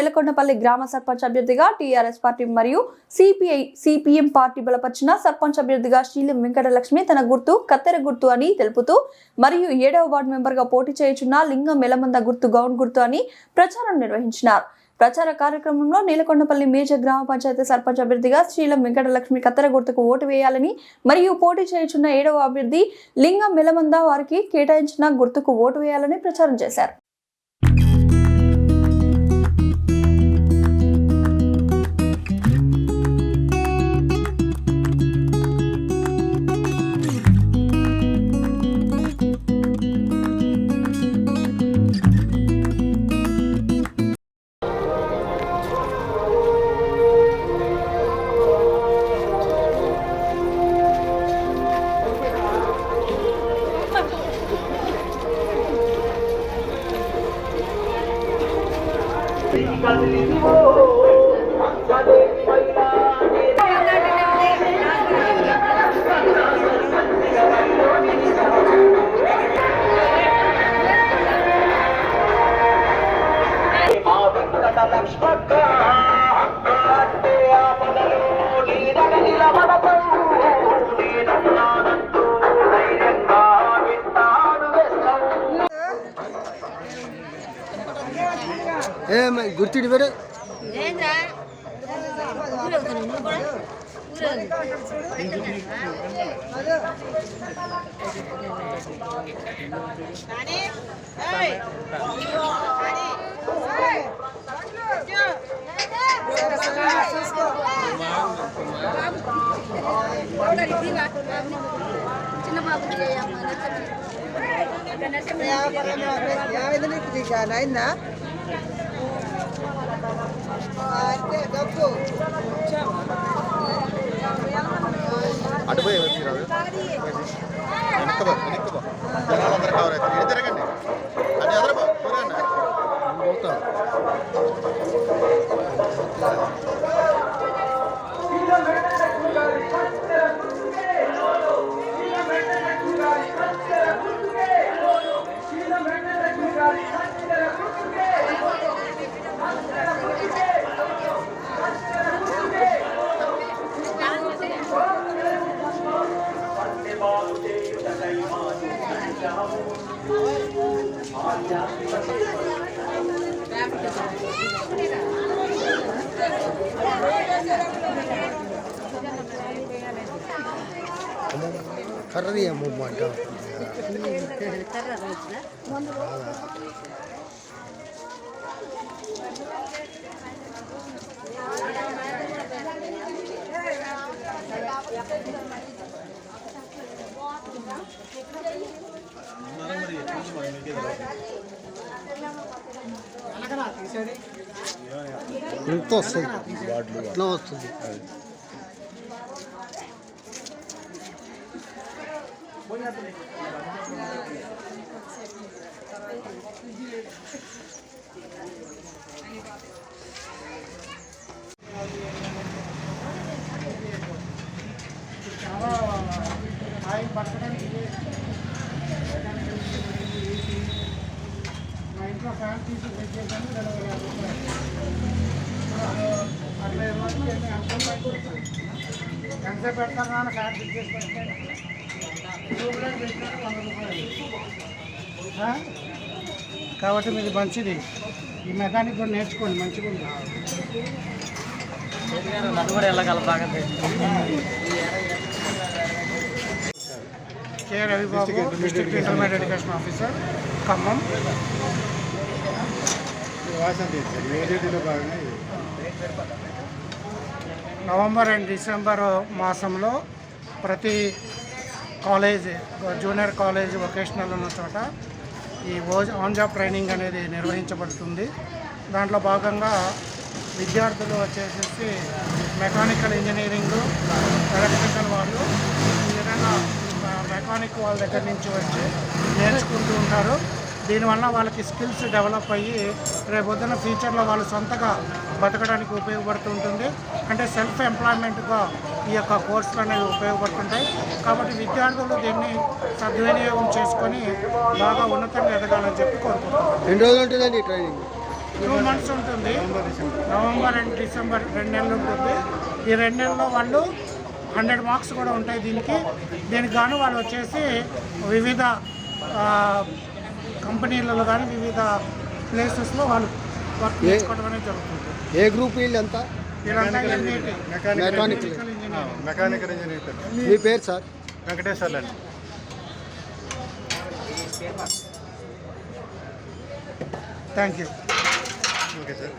నేలకొండపల్లి గ్రామ సర్పంచ్ అభ్యర్థిగా TRS party మరియు సిపిఎం పార్టీ బలపరిచిన సర్పంచ్ అభ్యర్థిగా శీలం వెంకటలక్ష్మి తన గుర్తు కత్తెర గుర్తు అని తెలుపుతూ మరియు 7వ వార్డు మెంబర్గా పోటీ చేయుచున్న లింగం మెలమంద గుర్తు గౌన్ గుర్తు అని ప్రచారం నిర్వహించినారు. ప్రచార కార్యక్రమంలో నేలకొండపల్లి మేజర్ గ్రామ పంచాయతీ సర్పంచ్ అభ్యర్థిగా శీలం వెంకటలక్ష్మి కత్తెర గుర్తుకు ఓటు వేయాలని మరియు పోటీ చేయుచున్న 7వ అభ్యర్థి లింగం మెలమంద వారికి కేటాయించిన గుర్తుకు ఓటు వేయాలని ప్రచారం చేశారు. గుర్తుడి పేరు అయిందా అటుపోయి జనాలందరూ కవర్ అవుతారు. ఇది తిరగండి, అది ఎదరబో కర్రీ అమ్మాట ఎంత వస్తుంది ఎట్లా వస్తుంది చాలా ఆయన బతకడానికి మా ఇంట్లో ఫ్యాన్ తీసి సెట్ చేశాను 250 రూపాయలు ఎంత పెడతాను నాన్న ఫ్యాన్ ఫిట్ చేసి పెడతాను ట్యూబ్లైట్ పెట్టినాను 100 రూపాయలు. కాబట్టి మీది మంచిది, ఈ మెకానిక్ కూడా నేర్చుకోండి, మంచిగా ఉంది. K Ravibabu, district intermediate education officer, Khammam. November and December మాసంలో ప్రతి కాలేజ్, జూనియర్ కాలేజ్, వొకేషనల్ ఉన్న చోట ఈ ఆన్ జాబ్ ట్రైనింగ్ అనేది నిర్వహించబడుతుంది. దాంట్లో భాగంగా విద్యార్థులు వచ్చేసి మెకానికల్ ఇంజనీరింగ్, ఎలక్ట్రికల్ వాళ్ళు ఈ విధంగా మెకానిక్ వాళ్ళ దగ్గర నుంచి వచ్చి నేర్చుకుంటూ ఉంటారు. దీనివల్ల వాళ్ళకి స్కిల్స్ డెవలప్ అయ్యి రేపొద్దున ఫ్యూచర్లో వాళ్ళు సొంతగా బతకడానికి ఉపయోగపడుతుంటుంది. అంటే సెల్ఫ్ ఎంప్లాయ్మెంట్గా ఈ యొక్క కోర్సులు అనేవి ఉపయోగపడుతుంటాయి. కాబట్టి విద్యార్థులు దీన్ని సద్వినియోగం చేసుకొని బాగా ఉన్నతంగా ఎదగాలని చెప్పి కోరుకుంటున్నాను. ఎన్ని రోజులు ఉంటుందండి ట్రైనింగ్? 2 months ఉంటుంది. నవంబర్ అండ్ డిసెంబర్ 2 నెలలు ఉంటుంది. ఈ 2 నెలల్లో వాళ్ళు 100 మార్క్స్ కూడా ఉంటాయి దీనికి గాను వాళ్ళు వచ్చేసి వివిధ కంపెనీలలో కానీ వివిధ ప్లేసెస్లో వాళ్ళు వర్క్ చేసుకోవడం అనేది జరుగుతుంది. ఏ గ్రూప్ వీళ్ళు ఎంత వీళ్ళంతా మెకానికల్ మెకానికల్ ఇంజనీర్ మీ పేరు సార్ వెంకటేశ్వర్లు అండి. Thank you. Okay sir.